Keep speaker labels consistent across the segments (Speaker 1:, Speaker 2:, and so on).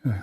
Speaker 1: Okay.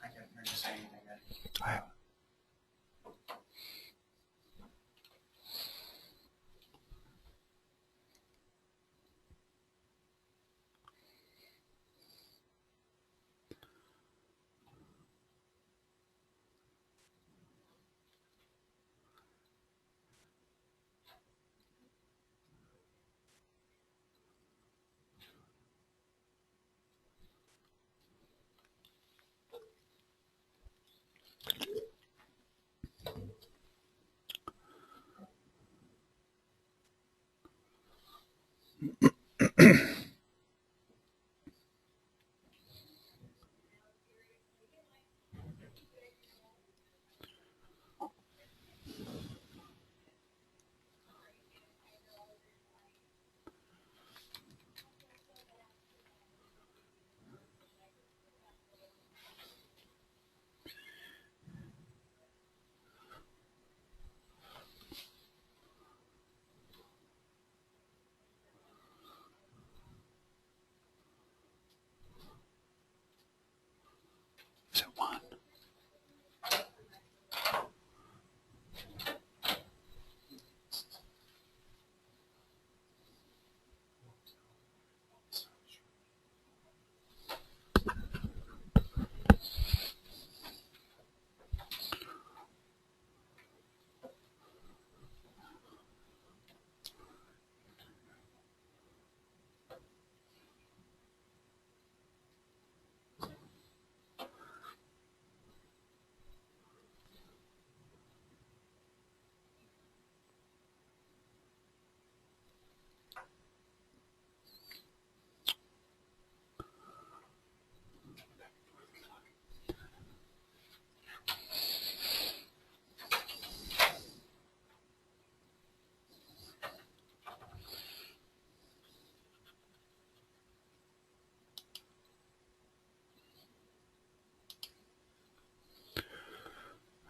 Speaker 2: I can't hear you say anything.
Speaker 1: Is it one?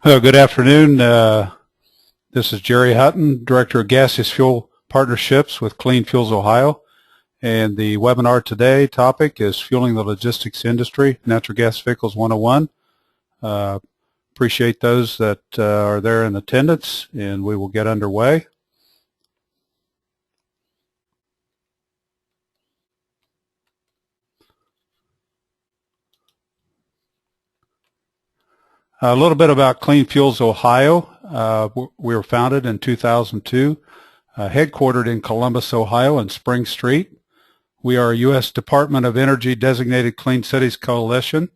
Speaker 1: Hello, good afternoon. This is Jerry Hutton, Director of Gaseous Fuel Partnerships with Clean Fuels Ohio. And the webinar today topic is Fueling the Logistics Industry, Natural Gas Vehicles 101. Appreciate those that are there in attendance, and we will get underway. A little bit about Clean Fuels Ohio. We were founded in 2002, headquartered in Columbus, Ohio, on Spring Street. We are a U.S. Department of Energy Designated Clean Cities Coalition.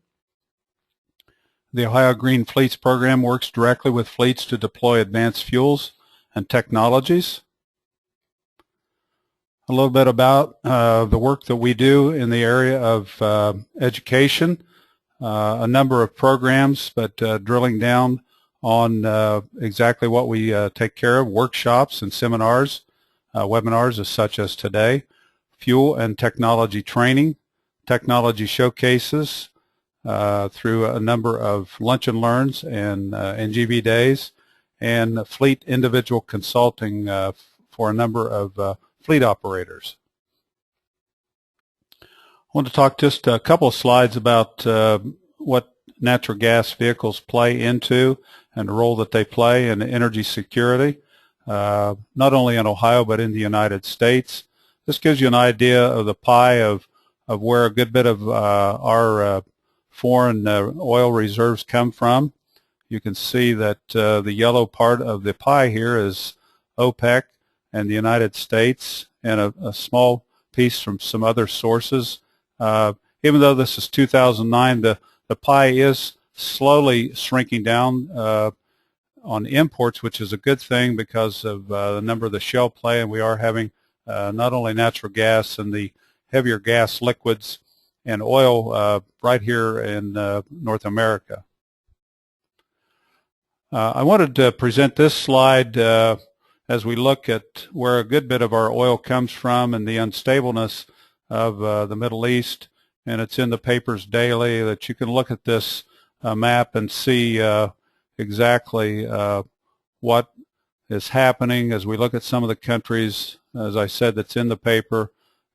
Speaker 1: The Ohio Green Fleets program works directly with fleets to deploy advanced fuels and technologies. A little bit about the work that we do in the area of education. A number of programs, but drilling down on exactly what we take care of, workshops and seminars, webinars as such as today, fuel and technology training, technology showcases through a number of lunch and learns and NGV days, and fleet individual consulting for a number of fleet operators. I want to talk just a couple of slides about what natural gas vehicles play into and the role that they play in energy security. not only in Ohio but in the United States. This gives you an idea of the pie of where a good bit of our foreign oil reserves come from. You can see that the yellow part of the pie here is OPEC and the United States, and a small piece from some other sources. Even though this is 2009, the pie is slowly shrinking down on imports, which is a good thing because of the number of the shale play, and we are having not only natural gas and the heavier gas liquids and oil right here in North America. I wanted to present this slide as we look at where a good bit of our oil comes from and the unstableness of the Middle East, and it's in the papers daily that you can look at this map and see exactly what is happening as we look at some of the countries, as I said, that's in the paper,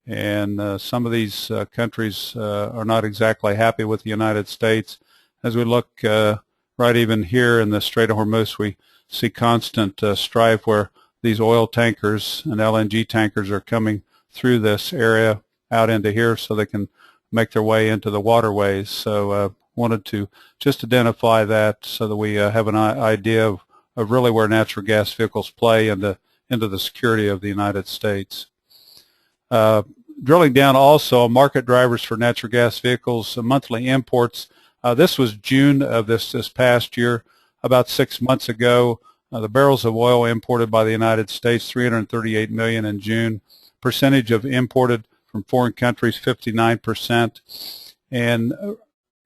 Speaker 1: and some of these countries are not exactly happy with the United States. As we look right even here in the Strait of Hormuz, we see constant strife where these oil tankers and LNG tankers are coming through this area out into here so they can make their way into the waterways. So wanted to just identify that so that we have an idea of really where natural gas vehicles play into the security of the United States. Drilling down also market drivers for natural gas vehicles, monthly imports. This was June of this past year. About 6 months ago, the barrels of oil imported by the United States, 338 million in June. Percentage of imported from foreign countries, 59%. And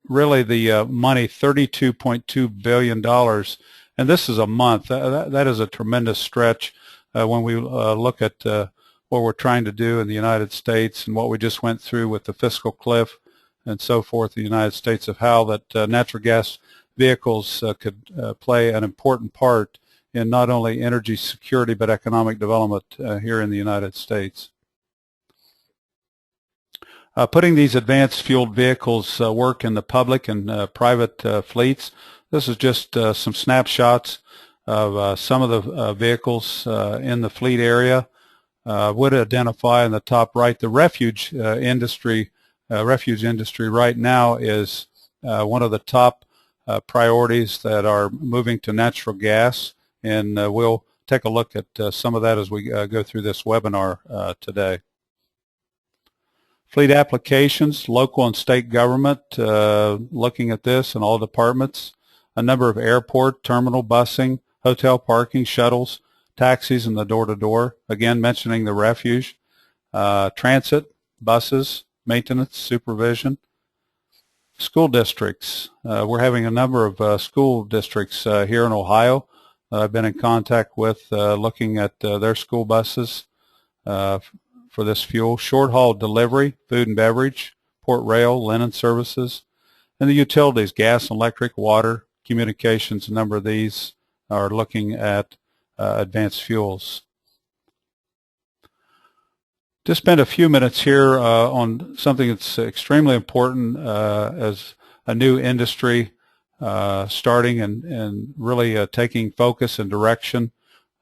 Speaker 1: really the money, $32.2 billion. And this is a month. That is a tremendous stretch when we look at what we're trying to do in the United States and what we just went through with the fiscal cliff and so forth in the United States, of how that natural gas vehicles could play an important part in not only energy security but economic development here in the United States. Putting these advanced fueled vehicles work in the public and private fleets. This is just some snapshots of some of the vehicles in the fleet area. Would identify in the top right the refuge industry. Refuge industry right now is one of the top priorities that are moving to natural gas, and we'll take a look at some of that as we go through this webinar today. Fleet applications, local and state government looking at this in all departments. A number of airport, terminal busing, hotel parking, shuttles, taxis, and the door-to-door. Again, mentioning the refuge. Transit, buses, maintenance, supervision. School districts. We're having a number of school districts here in Ohio that I've been in contact with looking at their school buses for this fuel. Short-haul delivery, food and beverage, port rail, linen services, and the utilities, gas, electric, water, communications. A number of these are looking at advanced fuels. Just spend a few minutes here on something that's extremely important as a new industry starting and really taking focus and direction.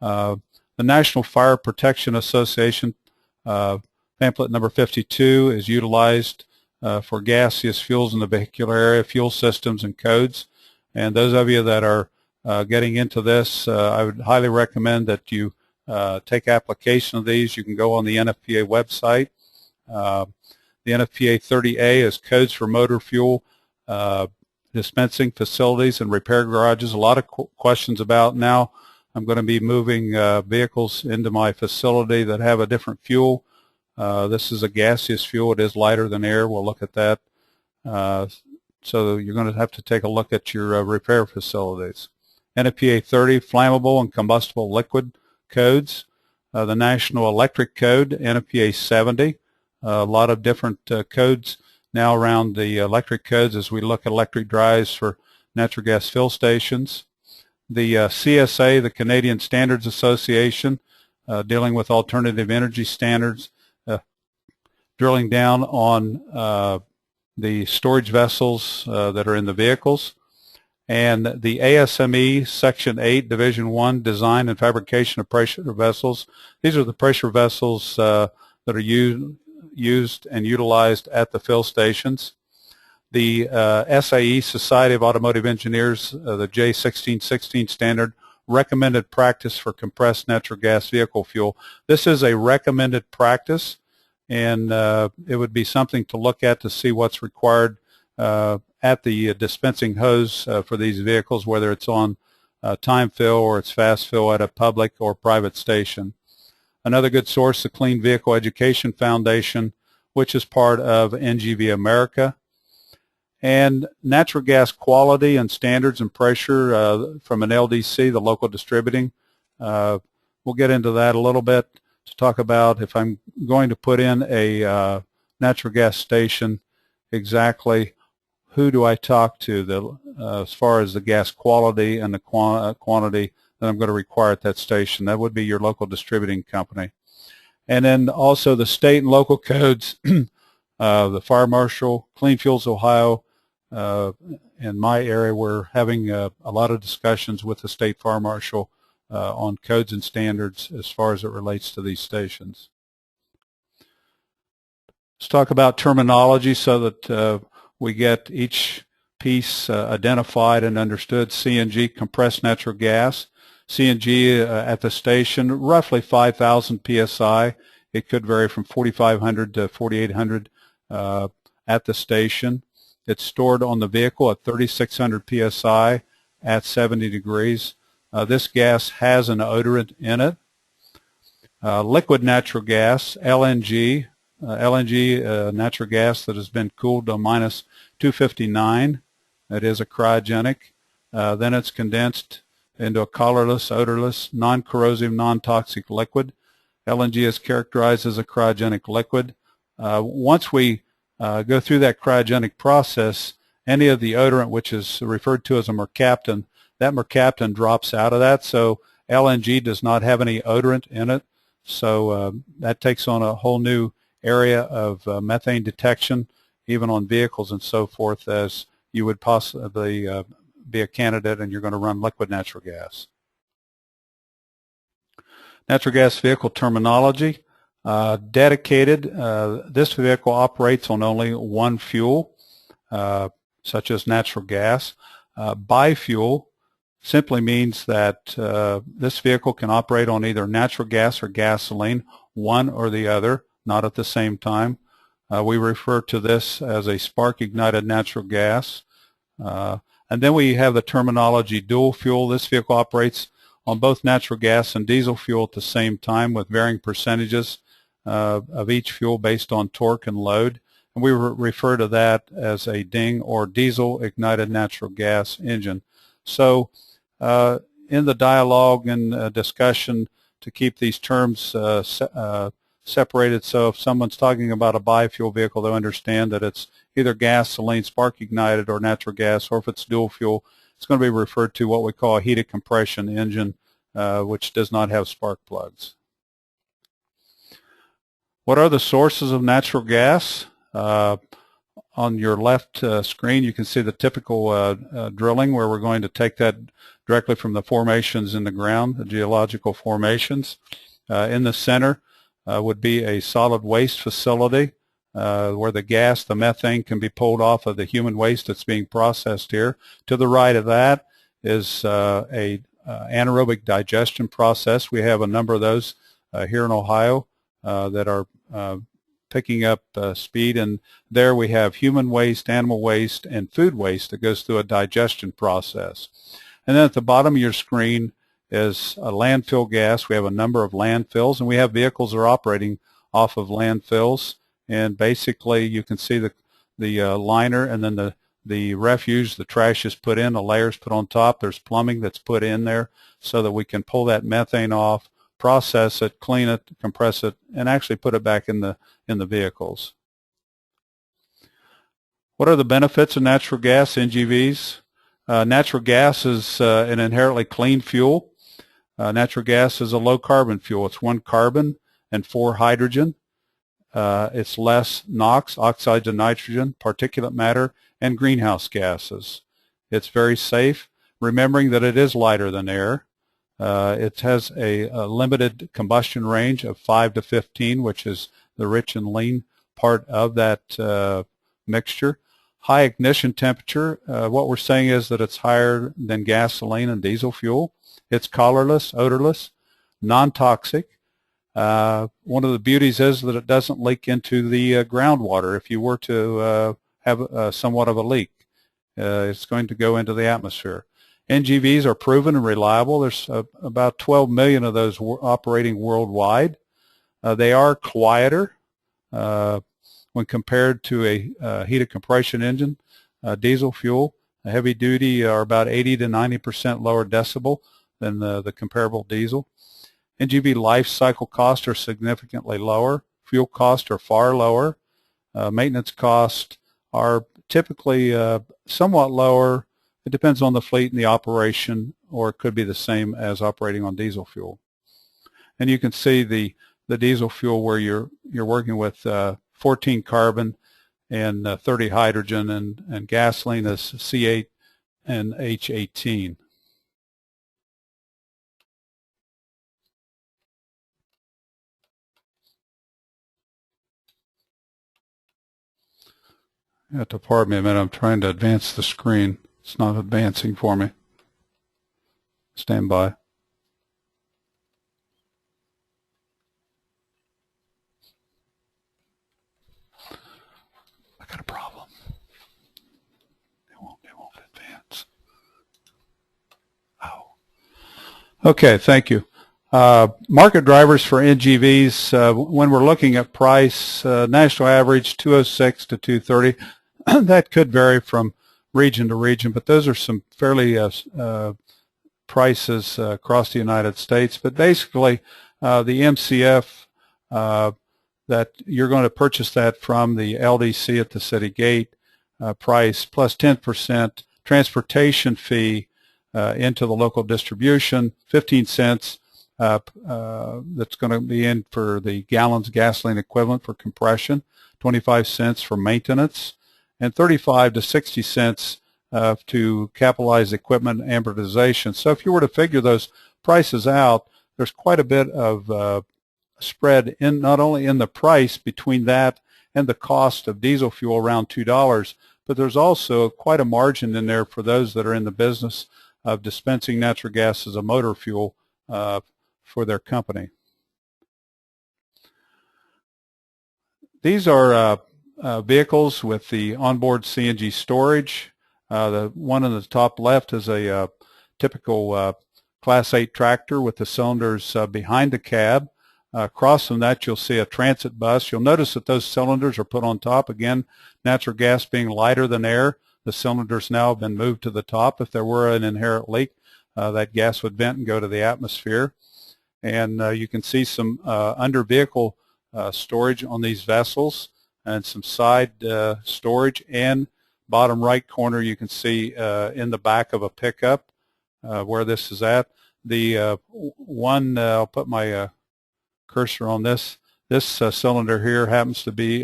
Speaker 1: The National Fire Protection Association pamphlet number 52 is utilized for gaseous fuels in the vehicular area, fuel systems and codes. And those of you that are getting into this, I would highly recommend that you take application of these. You can go on the NFPA website. The NFPA 30A is codes for motor fuel dispensing facilities and repair garages. A lot of questions about now. I'm going to be moving vehicles into my facility that have a different fuel. This is a gaseous fuel. It is lighter than air. We'll look at that. So you're going to have to take a look at your repair facilities. NFPA 30, flammable and combustible liquid codes. The National Electric Code, NFPA 70. A lot of different codes now around the electric codes as we look at electric drives for natural gas fill stations. The CSA, the Canadian Standards Association, dealing with alternative energy standards, drilling down on the storage vessels that are in the vehicles. And the ASME Section 8, Division 1, Design and Fabrication of Pressure Vessels. These are the pressure vessels that are used and utilized at the fill stations. The SAE, Society of Automotive Engineers, the J1616 standard, recommended practice for compressed natural gas vehicle fuel. This is a recommended practice, and it would be something to look at to see what's required at the dispensing hose for these vehicles, whether it's on time fill or it's fast fill at a public or private station. Another good source, the Clean Vehicle Education Foundation, which is part of NGV America. And natural gas quality and standards and pressure from an LDC, the local distributing. We'll get into that a little bit to talk about if I'm going to put in a natural gas station, exactly who do I talk to as far as the gas quality and the quantity that I'm going to require at that station. That would be your local distributing company. And then also the state and local codes, the Fire Marshal, Clean Fuels Ohio. In my area, we're having a lot of discussions with the state fire marshal on codes and standards as far as it relates to these stations. Let's talk about terminology so that we get each piece identified and understood. CNG, compressed natural gas. CNG at the station, roughly 5,000 psi. It could vary from 4,500 to 4,800 at the station. It's stored on the vehicle at 3,600 psi at 70 degrees. This gas has an odorant in it. Liquid natural gas, LNG. LNG natural gas that has been cooled to minus 259. That is a cryogenic. Then it's condensed into a colorless, odorless, non-corrosive, non-toxic liquid. LNG is characterized as a cryogenic liquid. Once we go through that cryogenic process, any of the odorant, which is referred to as a mercaptan, that mercaptan drops out of that. So LNG does not have any odorant in it. So that takes on a whole new area of methane detection, even on vehicles and so forth, as you would possibly be a candidate and you're going to run liquid natural gas. Natural gas vehicle terminology. Dedicated, this vehicle operates on only one fuel, such as natural gas. Bi-fuel simply means that this vehicle can operate on either natural gas or gasoline, one or the other, not at the same time. We refer to this as a spark-ignited natural gas. And then we have the terminology dual fuel. This vehicle operates on both natural gas and diesel fuel at the same time with varying percentages of each fuel based on torque and load. And we refer to that as a DING or diesel ignited natural gas engine. So in the dialogue and discussion to keep these terms separated, so if someone's talking about a biofuel vehicle, they'll understand that it's either gasoline, spark ignited, or natural gas, or if it's dual fuel, it's going to be referred to what we call a heated compression engine, which does not have spark plugs. What are the sources of natural gas? On your left screen, you can see the typical drilling where we're going to take that directly from the formations in the ground, the geological formations. In the center would be a solid waste facility where the gas, the methane, can be pulled off of the human waste that's being processed here. To the right of that is a anaerobic digestion process. We have a number of those here in Ohio that are picking up speed, and there we have human waste, animal waste, and food waste that goes through a digestion process. And then at the bottom of your screen is a landfill gas. We have a number of landfills, and we have vehicles that are operating off of landfills. And basically, you can see the liner, and then the refuse, the trash is put in, a layer is put on top. There's plumbing that's put in there so that we can pull that methane off, process it, clean it, compress it, and actually put it back in the vehicles. What are the benefits of natural gas, NGVs? Natural gas is an inherently clean fuel. Natural gas is a low carbon fuel. It's 1 carbon and 4 hydrogen. It's less NOx, oxides of nitrogen, particulate matter, and greenhouse gases. It's very safe, remembering that it is lighter than air. It has a limited combustion range of 5 to 15, which is the rich and lean part of that mixture. High ignition temperature, what we're saying is that it's higher than gasoline and diesel fuel. It's colorless, odorless, non-toxic. One of the beauties is that it doesn't leak into the groundwater. If you were to have somewhat of a leak, it's going to go into the atmosphere. NGVs are proven and reliable. There's about 12 million of those operating worldwide. They are quieter when compared to a heated compression engine. Diesel fuel, heavy duty, are about 80 to 90% lower decibel than the comparable diesel. NGV life cycle costs are significantly lower. Fuel costs are far lower. Maintenance costs are typically somewhat lower. It depends on the fleet and the operation, or it could be the same as operating on diesel fuel. And you can see the diesel fuel where you're working with 14 carbon and 30 hydrogen, and gasoline is C8 and H18. You have to pardon me a minute. I'm trying to advance the screen. It's not advancing for me. Stand by. I got a problem. It won't advance. Oh. Okay, thank you. Market drivers for NGVs, when we're looking at price, national average 206 to 230. That could vary from region to region, but those are some fairly prices across the United States. But basically, the MCF that you're going to purchase that from the LDC at the city gate price plus 10% transportation fee into the local distribution, 15 cents that's going to be in for the gallons gasoline equivalent for compression, 25 cents for maintenance, and 35 to 60 cents to capitalize equipment amortization. So if you were to figure those prices out, there's quite a bit of spread in not only in the price between that and the cost of diesel fuel, around $2, but there's also quite a margin in there for those that are in the business of dispensing natural gas as a motor fuel for their company. These are vehicles with the onboard CNG storage. The one on the top left is a typical Class 8 tractor with the cylinders behind the cab. Across from that, you'll see a transit bus. You'll notice that those cylinders are put on top. Again, natural gas being lighter than air, the cylinders now have been moved to the top. If there were an inherent leak, that gas would vent and go to the atmosphere. And you can see some under vehicle storage on these vessels, and some side storage, and bottom right corner you can see in the back of a pickup where this is at. The one, I'll put my cursor on this. This cylinder here happens to be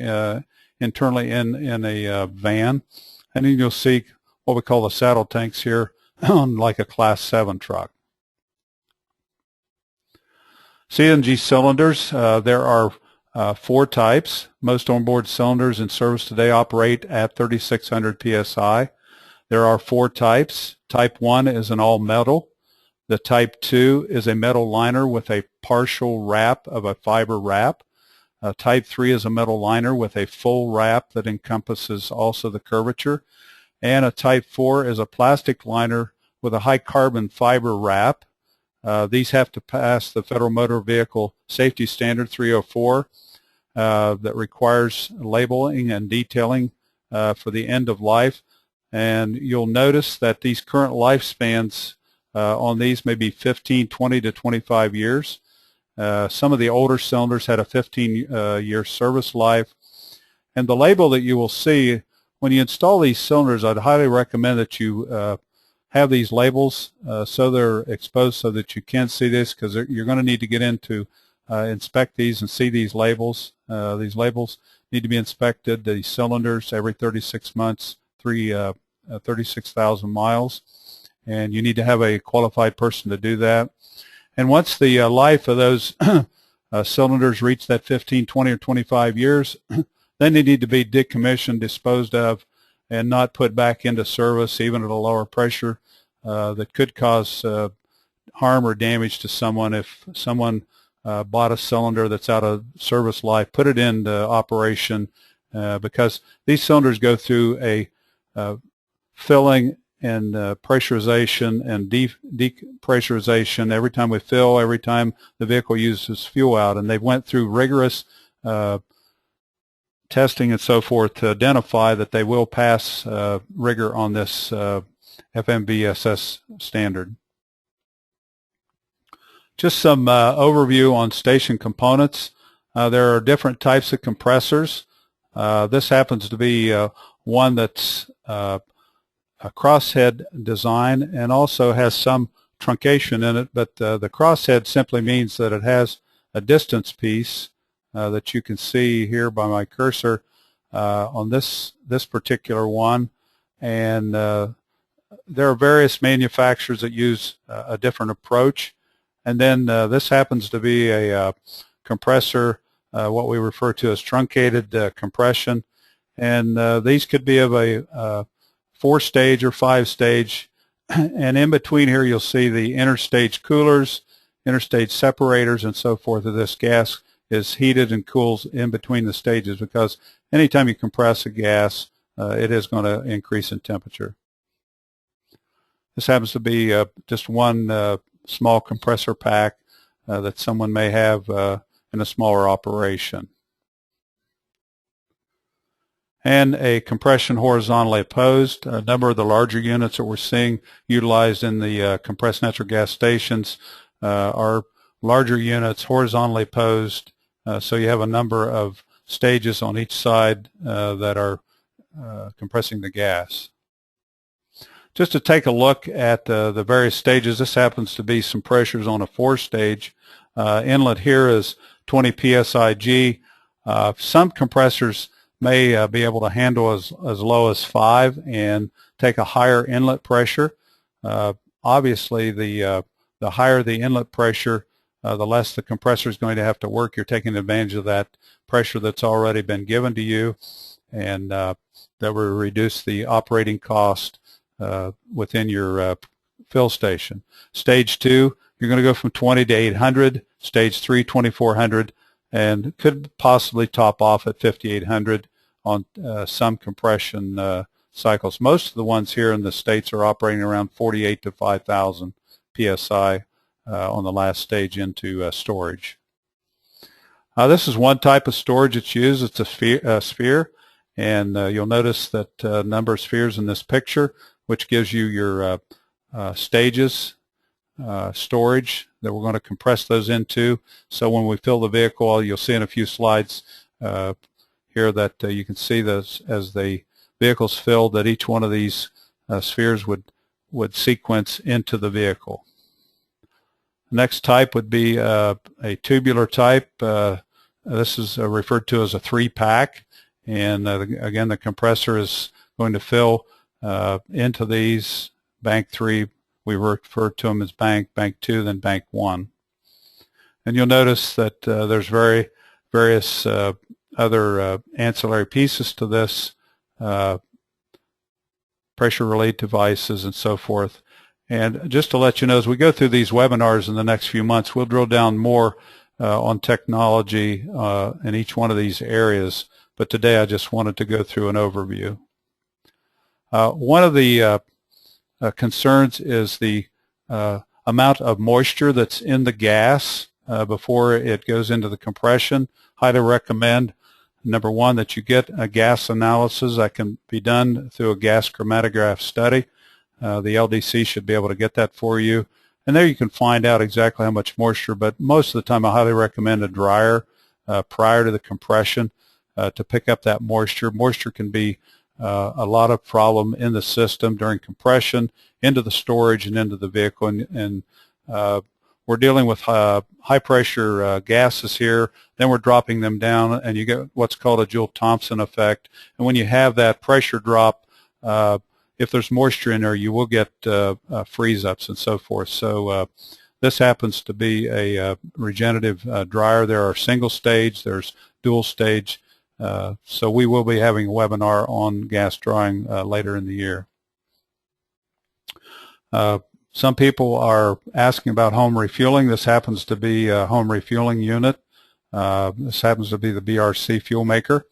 Speaker 1: internally in a van, and then you'll see what we call the saddle tanks here on like a Class 7 truck. CNG cylinders, there are 4 types. Most onboard cylinders in service today operate at 3,600 psi. There are 4 types. Type 1 is an all-metal. The Type 2 is a metal liner with a partial wrap of a fiber wrap. Type 3 is a metal liner with a full wrap that encompasses also the curvature. And a Type 4 is a plastic liner with a high carbon fiber wrap. These have to pass the Federal Motor Vehicle Safety Standard 304 that requires labeling and detailing for the end of life. And you'll notice that these current lifespans on these may be 15, 20 to 25 years. Some of the older cylinders had a 15-year service life. And the label that you will see when you install these cylinders, I'd highly recommend that you have these labels so they're exposed so that you can see this, because you're going to need to get in to inspect these and see these labels. These labels need to be inspected, the cylinders, every 36 months, 3 36,000 miles, and you need to have a qualified person to do that. And once the life of those cylinders reach that 15, 20, or 25 years, then they need to be decommissioned, disposed of, and not put back into service, even at a lower pressure, that could cause harm or damage to someone. If someone bought a cylinder that's out of service life, put it into operation, because these cylinders go through a filling and pressurization and depressurization every time we fill, every time the vehicle uses fuel out, and they went through rigorous testing and so forth to identify that they will pass rigor on this FMVSS standard. Just some overview on station components. There are different types of compressors. This happens to be one that's a crosshead design and also has some truncation in it, but the crosshead simply means that it has a distance piece that you can see here by my cursor on this particular one, and there are various manufacturers that use a different approach. And then this happens to be a compressor, what we refer to as truncated compression, and these could be of a 4-stage or 5-stage, and in between here you'll see the interstage coolers, interstage separators, and so forth. This gas is heated and cools in between the stages, because anytime you compress a gas, it is going to increase in temperature. This happens to be just one small compressor pack that someone may have in a smaller operation. And a compression horizontally opposed. A number of the larger units that we're seeing utilized in the compressed natural gas stations are larger units, horizontally opposed, so you have a number of stages on each side that are compressing the gas. Just to take a look at the various stages, this happens to be some pressures on a 4-stage. Inlet here is 20 psig. Some compressors may be able to handle as low as 5 and take a higher inlet pressure. Obviously, the higher the inlet pressure, the less the compressor is going to have to work. You're taking advantage of that pressure that's already been given to you, and that will reduce the operating cost within your fill station. Stage 2, you're going to go from 20 to 800. Stage 3, 2400, and could possibly top off at 5800 on some compression cycles. Most of the ones here in the States are operating around 48 to 5,000 psi on the last stage into storage. This is one type of storage that's used. It's a sphere, and you'll notice that number of spheres in this picture, which gives you your stages, storage that we're going to compress those into. So when we fill the vehicle, you'll see in a few slides here that you can see this as the vehicle's filled, that each one of these spheres would sequence into the vehicle. The next type would be a tubular type. This is referred to as a 3-pack, and again, the compressor is going to fill into these. Bank 3, we refer to them as bank 2, then bank 1. And you'll notice that there's various other ancillary pieces to this, pressure relay devices and so forth. And just to let you know, as we go through these webinars in the next few months, we'll drill down more on technology in each one of these areas. But today I just wanted to go through an overview. One of the concerns is the amount of moisture that's in the gas before it goes into the compression. Highly recommend, number one, that you get a gas analysis that can be done through a gas chromatograph study. The LDC should be able to get that for you, and there you can find out exactly how much moisture, but most of the time I highly recommend a dryer prior to the compression to pick up that moisture. Moisture can be a lot of problem in the system during compression, into the storage, and into the vehicle, and we're dealing with high pressure gases here, then we're dropping them down, and you get what's called a Joule-Thomson effect. And when you have that pressure drop, if there's moisture in there, you will get freeze-ups and so forth. So this happens to be a regenerative dryer. There are single stage, there's dual stage. So we will be having a webinar on gas drying later in the year. Some people are asking about home refueling. This happens to be a home refueling unit. This happens to be the BRC fuel maker,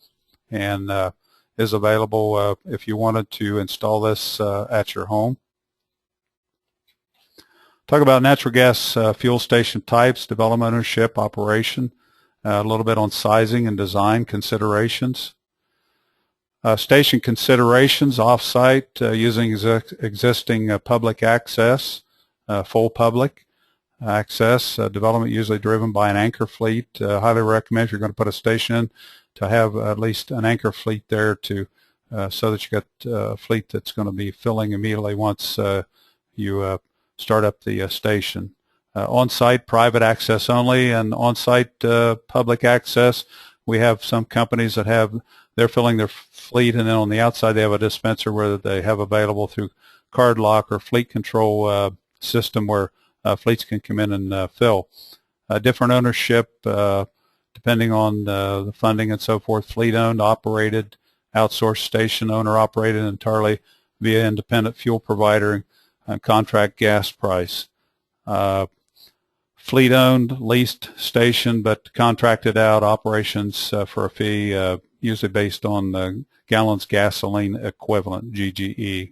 Speaker 1: and is available if you wanted to install this at your home. Talk about natural gas fuel station types, development, ownership, operation, a little bit on sizing and design considerations. Station considerations, off-site, using existing public access, full public access, development usually driven by an anchor fleet. Highly recommend if you're going to put a station in to have at least an anchor fleet there to so that you got a fleet that's going to be filling immediately once you start up the station. On-site private access only, and on-site public access. We have some companies that they're filling their fleet, and then on the outside they have a dispenser where they have available through card lock or fleet control system where fleets can come in and fill. Different ownership depending on the funding and so forth. Fleet owned, operated, outsourced station, owner operated entirely via independent fuel provider and contract gas price. Fleet owned, leased station, but contracted out operations for a fee, usually based on the gallons gasoline equivalent, GGE.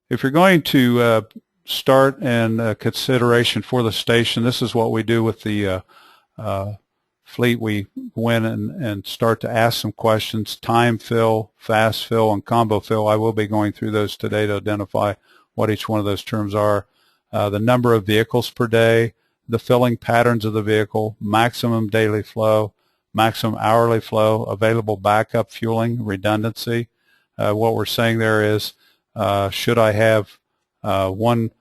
Speaker 1: If you're going to start and consideration for the station, this is what we do with the fleet. We go in and start to ask some questions: time fill, fast fill, and combo fill. I will be going through those today to identify what each one of those terms are. The number of vehicles per day, the filling patterns of the vehicle, maximum daily flow, maximum hourly flow, available backup fueling, redundancy. What we're saying there is, should I have one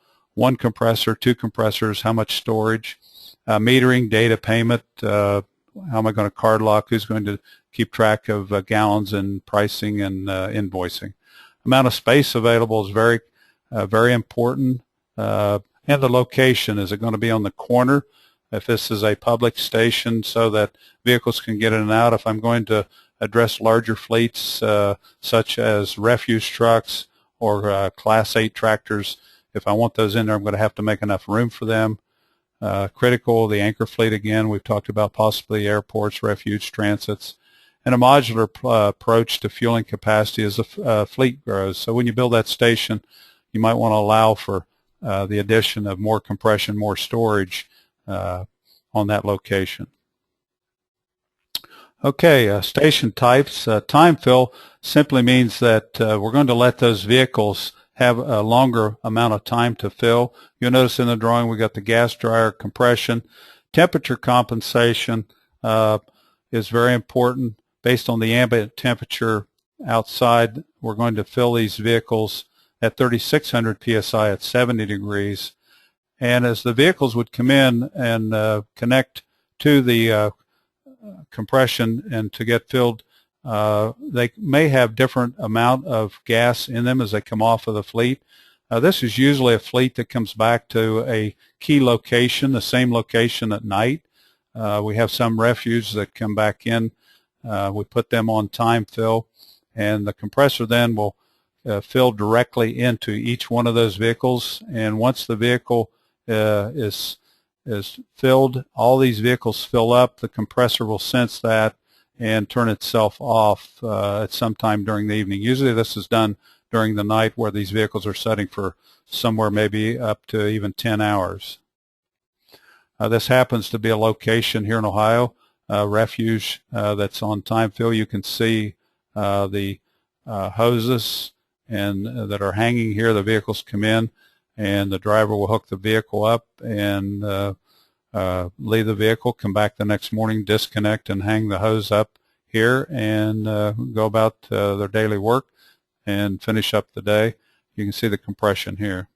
Speaker 1: compressor, two compressors, how much storage, metering, data payment, how am I going to card lock, who's going to keep track of gallons and pricing and invoicing. Amount of space available is very important. And the location, is it going to be on the corner if this is a public station so that vehicles can get in and out? If I'm going to address larger fleets such as refuse trucks or Class 8 tractors, if I want those in there, I'm going to have to make enough room for them. Critical, the anchor fleet again, we've talked about possibly airports, refuge transits, and a modular approach to fueling capacity as the fleet grows. So when you build that station, you might want to allow for the addition of more compression, more storage on that location. Okay, station types. Time fill simply means that we're going to let those vehicles have a longer amount of time to fill. You'll notice in the drawing we got the gas dryer, compression. Temperature compensation is very important. Based on the ambient temperature outside, we're going to fill these vehicles at 3,600 psi at 70 degrees. And as the vehicles would come in and connect to the compression and to get filled, they may have different amount of gas in them as they come off of the fleet. This is usually a fleet that comes back to a key location, the same location at night. We have some refuge that come back in. We put them on time fill, and the compressor then will fill directly into each one of those vehicles. And once the vehicle is filled, all these vehicles fill up, the compressor will sense that and turn itself off at some time during the evening. Usually this is done during the night where these vehicles are setting for somewhere maybe up to even 10 hours. This happens to be a location here in Ohio, refuge that's on time fill. You can see the hoses and that are hanging here. The vehicles come in and the driver will hook the vehicle up and leave the vehicle, come back the next morning, disconnect and hang the hose up here and go about their daily work and finish up the day. You can see the compression here.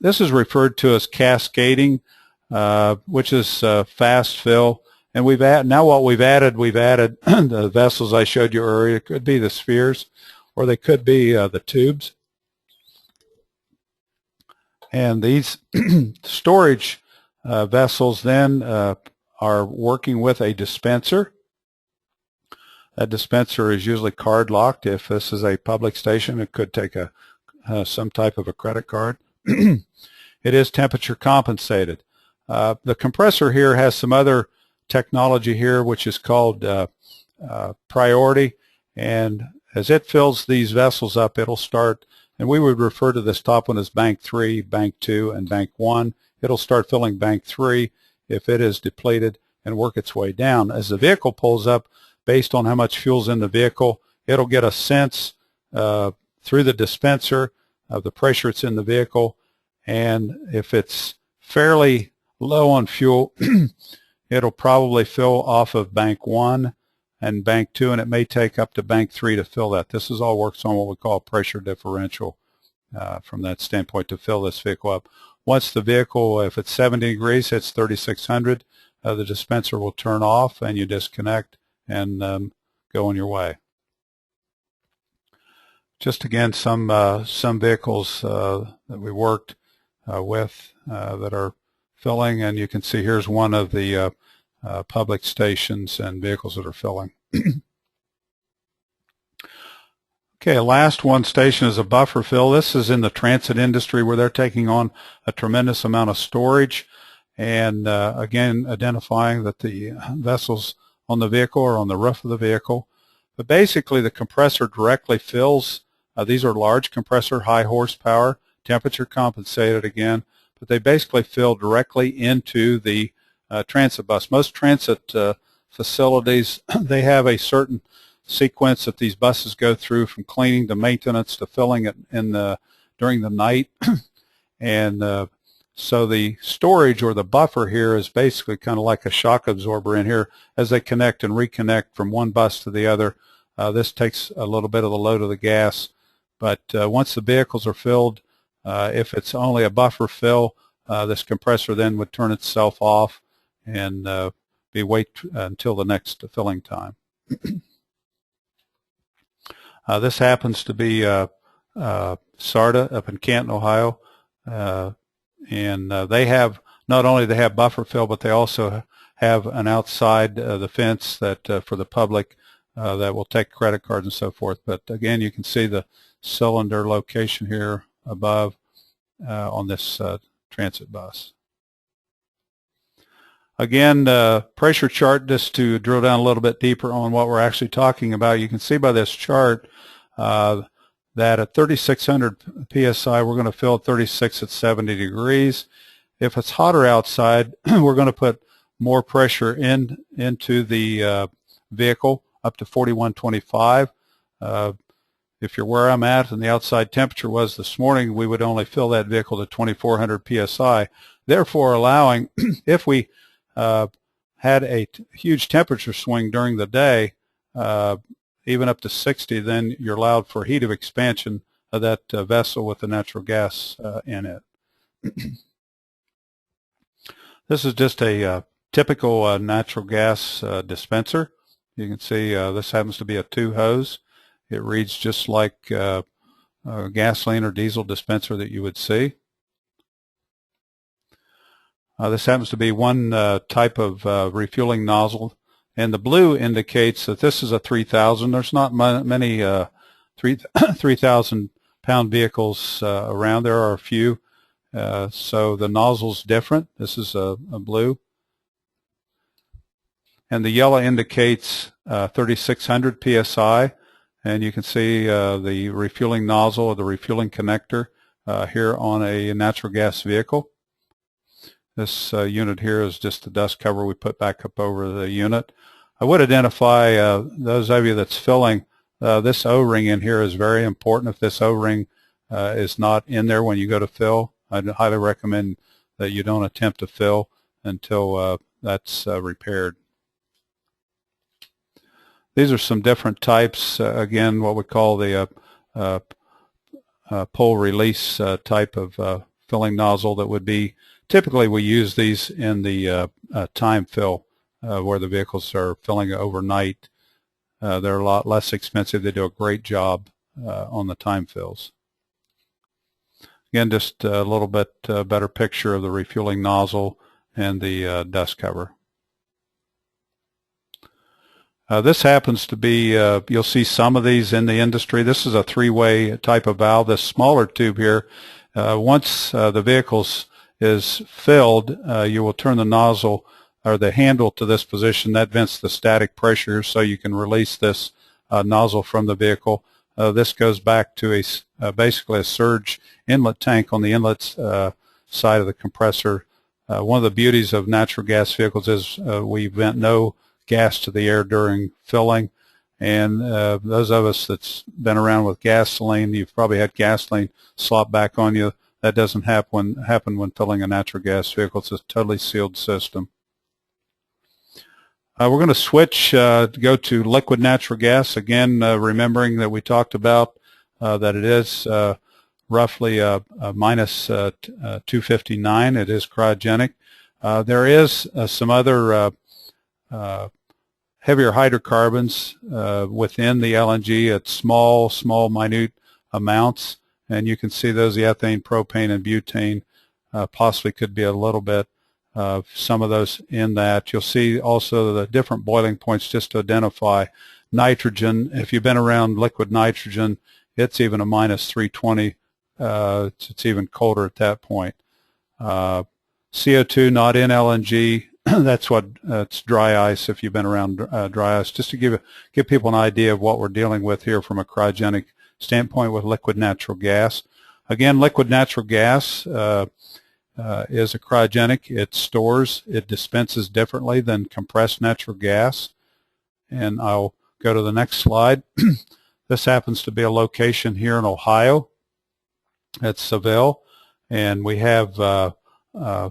Speaker 1: This is referred to as cascading, which is fast fill, And now what we've added the vessels I showed you earlier. It could be the spheres, or they could be the tubes. And these storage vessels then are working with a dispenser. That dispenser is usually card locked. If this is a public station, it could take some type of a credit card. It is temperature compensated. The compressor here has some other technology here, which is called priority, and as it fills these vessels up, it'll start, and we would refer to this top one as bank 3, bank 2, and bank 1. It'll start filling bank 3 if it is depleted and work its way down. As the vehicle pulls up, based on how much fuel's in the vehicle, it'll get a sense through the dispenser of the pressure it's in the vehicle, and if it's fairly low on fuel, it'll probably fill off of bank 1 and bank 2, and it may take up to bank 3 to fill that. This is all works on what we call pressure differential from that standpoint to fill this vehicle up. Once the vehicle, if it's 70 degrees, hits 3600, the dispenser will turn off and you disconnect and go on your way. Just again, some vehicles that we worked with that are filling, and you can see here's one of the public stations and vehicles that are filling. Okay, last one station is a buffer fill. This is in the transit industry where they're taking on a tremendous amount of storage, and again, identifying that the vessels on the vehicle are on the roof of the vehicle. But basically, the compressor directly fills. These are large compressor, high horsepower, temperature compensated again, but they basically fill directly into the transit bus. Most transit facilities, they have a certain sequence that these buses go through, from cleaning to maintenance to filling it during the night. And so the storage or the buffer here is basically kind of like a shock absorber in here as they connect and reconnect from one bus to the other. This takes a little bit of the load of the gas, but once the vehicles are filled, if it's only a buffer fill, this compressor then would turn itself off and wait until the next filling time. This happens to be SARTA up in Canton, Ohio, and they have, not only they have buffer fill, but they also have an outside the fence that for the public that will take credit cards and so forth. But again, you can see the cylinder location here above on this transit bus. Again, pressure chart, just to drill down a little bit deeper on what we're actually talking about. You can see by this chart that at 3600 psi, we're going to fill 36 at 70 degrees. If it's hotter outside, we're going to put more pressure into the vehicle, up to 4125. If you're where I'm at and the outside temperature was this morning, we would only fill that vehicle to 2400 psi, therefore allowing, if we had a huge temperature swing during the day, even up to 60, then you're allowed for heat of expansion of that vessel with the natural gas in it. This is just a typical natural gas dispenser. You can see this happens to be a 2-hose. It reads just like a gasoline or diesel dispenser that you would see. This happens to be one type of refueling nozzle, and the blue indicates that this is a 3000. There's not many 3,000 pound vehicles around. There are a few, so the nozzle's different. This is a blue, and the yellow indicates 3600 psi, and you can see the refueling nozzle or the refueling connector here on a natural gas vehicle. This unit here is just the dust cover we put back up over the unit. I would identify those of you that's filling, this O-ring in here is very important. If this O-ring is not in there when you go to fill, I'd highly recommend that you don't attempt to fill until that's repaired. These are some different types, again, what we call the pull release type of filling nozzle that would be, typically we use these in the time fill where the vehicles are filling overnight. They're a lot less expensive. They do a great job on the time fills. Again, just a little bit better picture of the refueling nozzle and the dust cover. This happens to be, you'll see some of these in the industry. This is a three-way type of valve. This smaller tube here, once the vehicles is filled, you will turn the nozzle or the handle to this position. That vents the static pressure, so you can release this nozzle from the vehicle. This goes back to basically a surge inlet tank on the inlet side of the compressor. One of the beauties of natural gas vehicles is we vent no gas to the air during filling, and those of us that's been around with gasoline, you've probably had gasoline slop back on you. That doesn't happen when filling a natural gas vehicle. It's a totally sealed system. We're going to switch to go to liquid natural gas. Again, remembering that we talked about that it is roughly minus 259. It is cryogenic. There is some other heavier hydrocarbons within the LNG at small, minute amounts, and you can see those, the ethane, propane, and butane possibly could be a little bit of some of those in that. You'll see also the different boiling points just to identify nitrogen. If you've been around liquid nitrogen, it's even a minus 320. It's even colder at that point. CO2 not in LNG. That's what it's dry ice. If you've been around dry ice, just to give people an idea of what we're dealing with here from a cryogenic standpoint with liquid natural gas. Again, liquid natural gas is a cryogenic. It stores, it dispenses differently than compressed natural gas. And I'll go to the next slide. This happens to be a location here in Ohio at Seville, and we have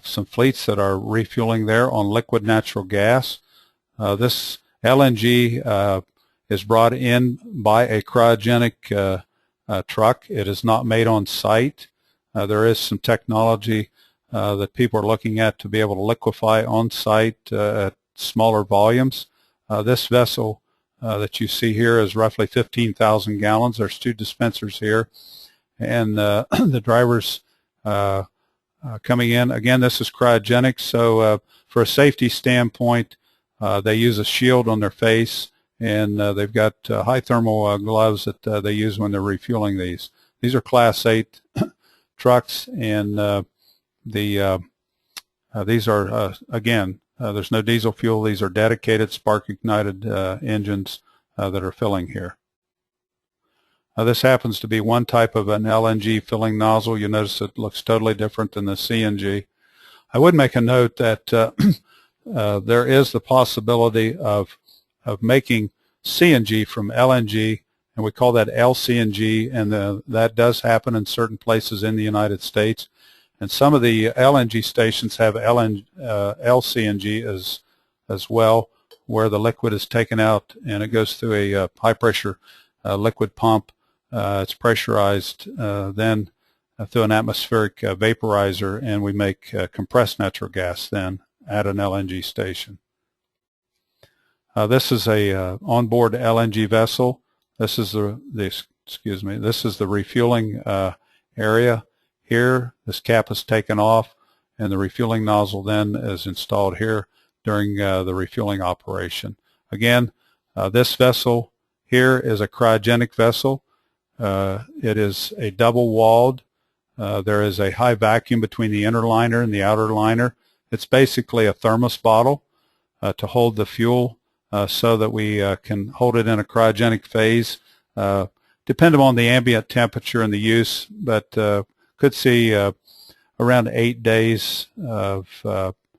Speaker 1: some fleets that are refueling there on liquid natural gas. This LNG is brought in by a cryogenic truck. It is not made on site. There is some technology that people are looking at to be able to liquefy on site at smaller volumes. This vessel that you see here is roughly 15,000 gallons. There's two dispensers here, and the drivers coming in. Again, this is cryogenic, so for a safety standpoint, they use a shield on their face, and they've got high thermal gloves that they use when they're refueling these. These are Class 8 trucks, and these are, again, there's no diesel fuel. These are dedicated spark-ignited engines that are filling here. This happens to be one type of an LNG filling nozzle. You'll notice it looks totally different than the CNG. I would make a note that there is the possibility of making CNG from LNG, and we call that LCNG, and that does happen in certain places in the United States. And some of the LNG stations have LCNG as well, where the liquid is taken out and it goes through a high-pressure liquid pump. It's pressurized then through an atmospheric vaporizer, and we make compressed natural gas then at an LNG station. This is a onboard LNG vessel. This is this is the refueling area. Here, this cap is taken off, and the refueling nozzle then is installed here during the refueling operation. Again, this vessel here is a cryogenic vessel. It is a double-walled. There is a high vacuum between the inner liner and the outer liner. It's basically a thermos bottle to hold the fuel so that we can hold it in a cryogenic phase, depending on the ambient temperature and the use, but could see around 8 days of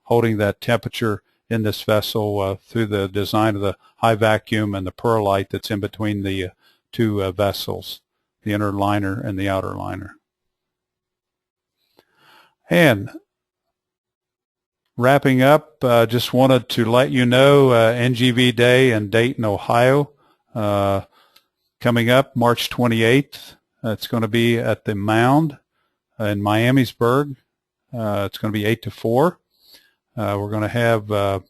Speaker 1: holding that temperature in this vessel through the design of the high vacuum and the perlite that's in between the two vessels, the inner liner and the outer liner. And wrapping up, just wanted to let you know NGV Day in Dayton, Ohio, coming up March 28th. It's going to be at the Mound in Miamisburg. It's going to be 8 to 4. We're going to have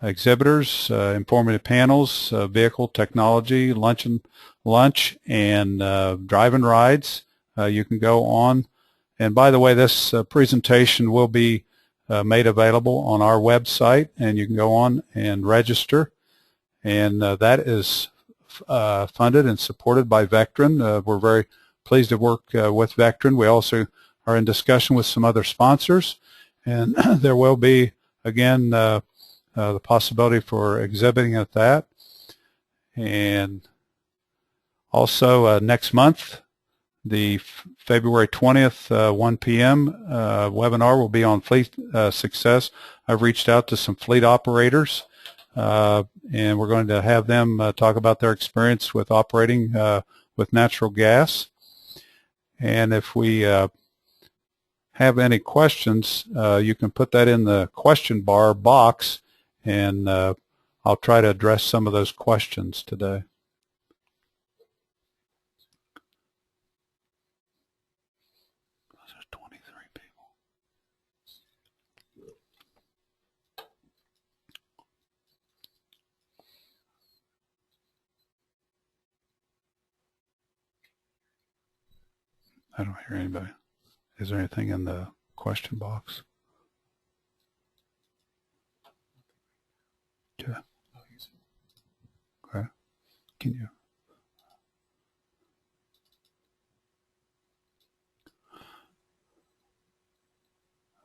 Speaker 1: exhibitors, informative panels, vehicle technology, lunch and drive-in rides. You can go on. And by the way, this presentation will be made available on our website, and you can go on and register. And that is funded and supported by Vectren. We're very pleased to work with Vectren. We also are in discussion with some other sponsors, and there will be, again, the possibility for exhibiting at that. And also next month, the February 20th, 1 p.m. Webinar will be on fleet success. I've reached out to some fleet operators, and we're going to have them talk about their experience with operating with natural gas. And if we have any questions, you can put that in the question bar box, and I'll try to address some of those questions today. I don't hear anybody. Is there anything in the question box? Yeah. Okay. Can you?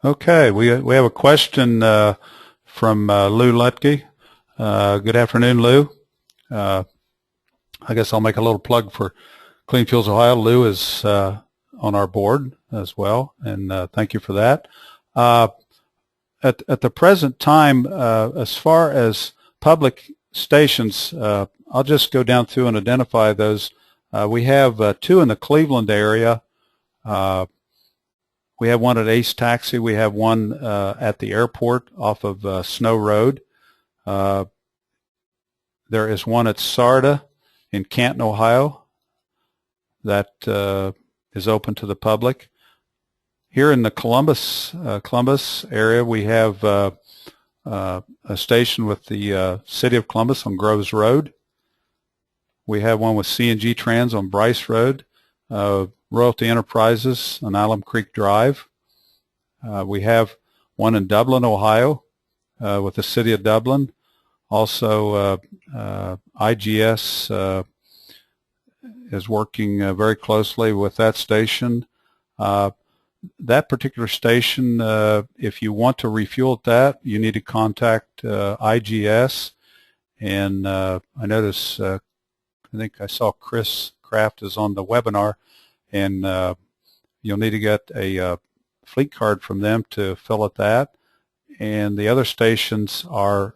Speaker 1: Okay, we have a question from Lou Lutke. Good afternoon, Lou. I guess I'll make a little plug for Clean Fuels Ohio. Lou is on our board as well, and thank you for that. At the present time, as far as public stations, I'll just go down through and identify those. We have two in the Cleveland area. We have one at Ace Taxi. We have one at the airport off of Snow Road. There is one at Sarda in Canton, Ohio, that is open to the public. Here in the Columbus area, we have a station with the City of Columbus on Groves Road. We have one with CNG Trans on Bryce Road, Royalty Enterprises on Alum Creek Drive. We have one in Dublin, Ohio, with the City of Dublin. Also, IGS is working very closely with that station. That particular station, if you want to refuel at that, you need to contact IGS. And I notice, I think I saw Chris Kraft is on the webinar, and you'll need to get a fleet card from them to fill at that. And the other stations are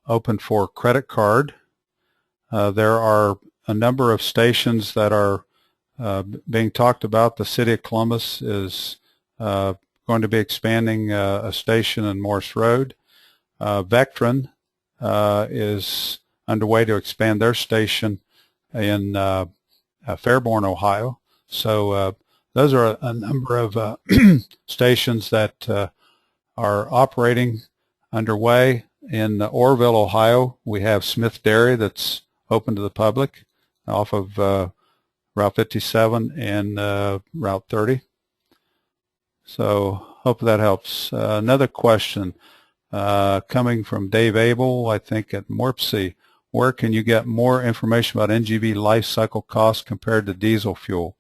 Speaker 1: open for credit card. There are a number of stations that are being talked about. The City of Columbus is going to be expanding a station in Morse Road. Vectren is underway to expand their station in Fairborn, Ohio. So those are a number of stations that are operating underway. In Orrville, Ohio, we have Smith Dairy that's open to the public off of Route 57 and Route 30. So hope that helps. Another question coming from Dave Abel, I think at Morpsey. Where can you get more information about NGV life cycle costs compared to diesel fuel?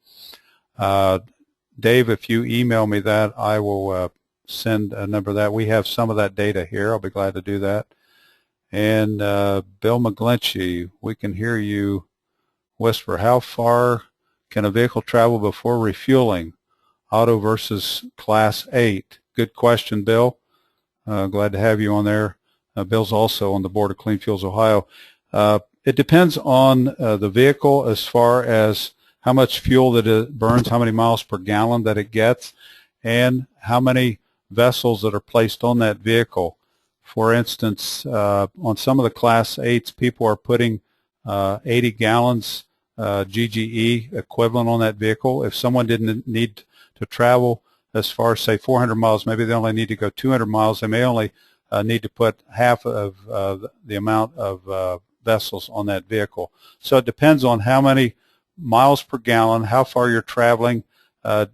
Speaker 1: Dave, if you email me that, I will send a number of that. We have some of that data here. I'll be glad to do that. And Bill McGlinchey, we can hear you whisper. How far can a vehicle travel before refueling, auto versus Class 8? Good question, Bill. Glad to have you on there. Bill's also on the board of Clean Fuels Ohio. It depends on the vehicle as far as how much fuel that it burns, how many miles per gallon that it gets, and how many vessels that are placed on that vehicle. For instance, on some of the Class 8s, people are putting 80 gallons GGE equivalent on that vehicle. If someone didn't need to travel as far as, say, 400 miles, maybe they only need to go 200 miles, they may only need to put half of the amount of vessels on that vehicle. So it depends on how many miles per gallon, how far you're traveling, how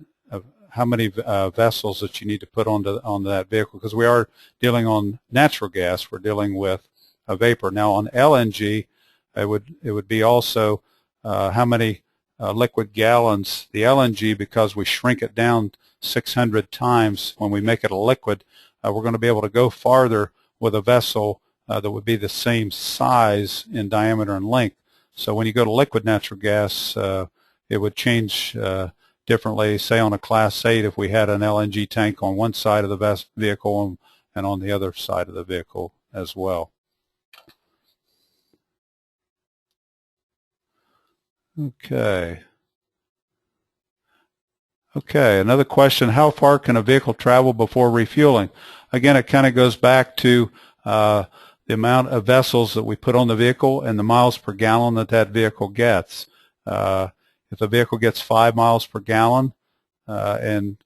Speaker 1: many vessels that you need to put onto that vehicle, because we are dealing on natural gas. We're dealing with a vapor. Now on LNG, it would be also how many liquid gallons. The LNG, because we shrink it down 600 times when we make it a liquid, we're going to be able to go farther with a vessel that would be the same size in diameter and length. So when you go to liquid natural gas, it would change differently. Say on a Class 8, if we had an LNG tank on one side of the vehicle and on the other side of the vehicle as well. Okay. Okay, another question, how far can a vehicle travel before refueling? Again, it kind of goes back to the amount of vessels that we put on the vehicle and the miles per gallon that vehicle gets. If the vehicle gets 5 miles per gallon and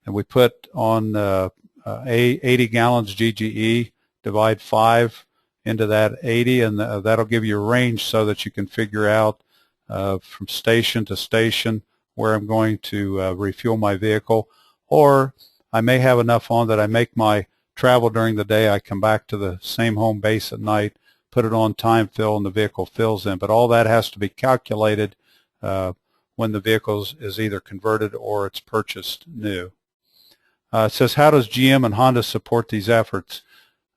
Speaker 1: we put on 80 gallons GGE, divide 5 into that 80, and that'll give you a range so that you can figure out from station to station where I'm going to refuel my vehicle. Or I may have enough on that I make my travel during the day, I come back to the same home base at night, put it on time fill, and the vehicle fills in. But all that has to be calculated when the vehicle is either converted or it's purchased new. It says, how does GM and Honda support these efforts?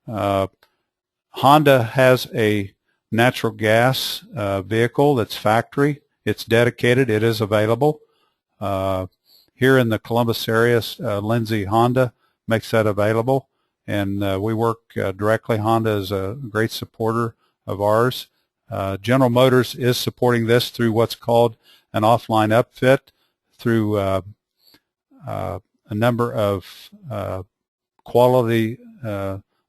Speaker 1: Honda has a natural gas vehicle that's factory. It's dedicated. It is available. Here in the Columbus area, Lindsay Honda makes that available, and we work directly. Honda is a great supporter of ours. General Motors is supporting this through what's called an offline upfit, through a number of quality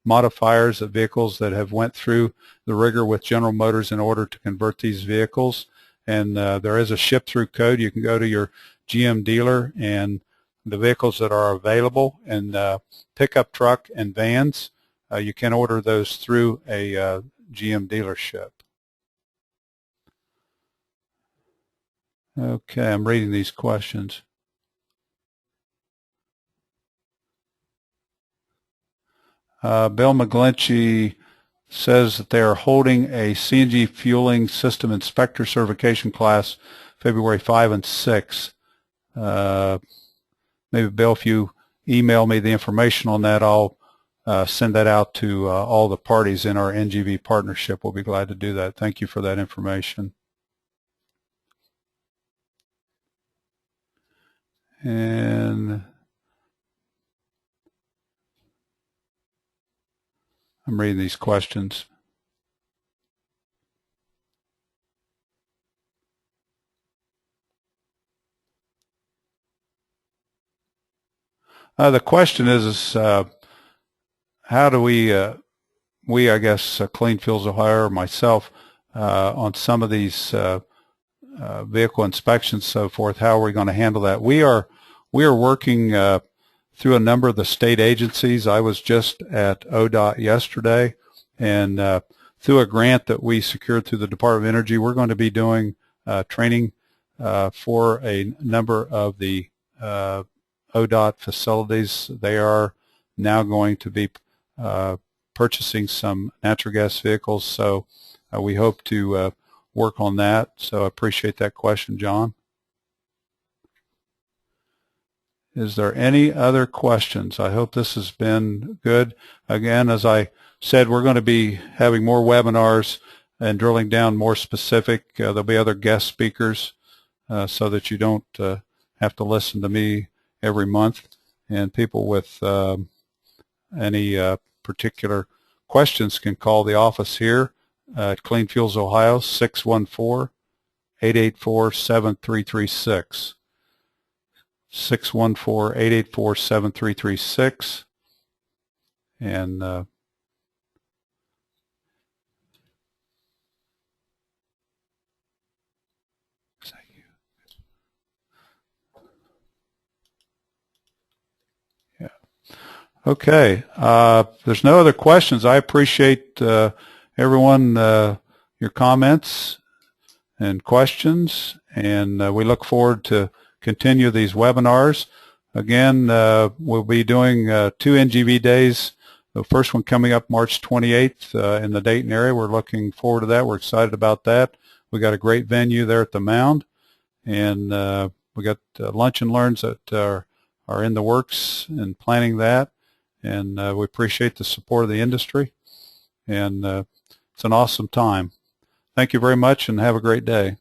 Speaker 1: modifiers of vehicles that have went through the rigor with General Motors in order to convert these vehicles. And there is a ship-through code. You can go to your GM dealer, and the vehicles that are available and pickup truck and vans, you can order those through a GM dealership. Okay, I'm reading these questions. Bill McGlinchey says that they are holding a CNG fueling system inspector certification class February 5 and 6. Maybe, Bill, if you email me the information on that, I'll send that out to all the parties in our NGV partnership. We'll be glad to do that. Thank you for that information. And I'm reading these questions. The question is how do we, I guess, Clean Fuels Ohio, or myself, on some of these vehicle inspections, so forth, how are we going to handle that? We are working through a number of the state agencies. I was just at ODOT yesterday, and through a grant that we secured through the Department of Energy, we're going to be doing training for a number of the ODOT facilities. They are now going to be purchasing some natural gas vehicles, so we hope to work on that. So I appreciate that question, John. Is there any other questions? I hope this has been good. Again, as I said, we're going to be having more webinars and drilling down more specific. There'll be other guest speakers so that you don't have to listen to me every month. And people with any particular questions can call the office here at Clean Fuels Ohio, 614-884-7336. 614-884-7336. And yeah. Okay. There's no other questions. I appreciate everyone, your comments and questions, and we look forward to continue these webinars. Again, we'll be doing 2 NGV days. The first one coming up March 28th in the Dayton area. We're looking forward to that. We're excited about that. We got a great venue there at the Mound, and we got lunch and learns that are in the works and planning that. And we appreciate the support of the industry, and it's an awesome time. Thank you very much, and have a great day.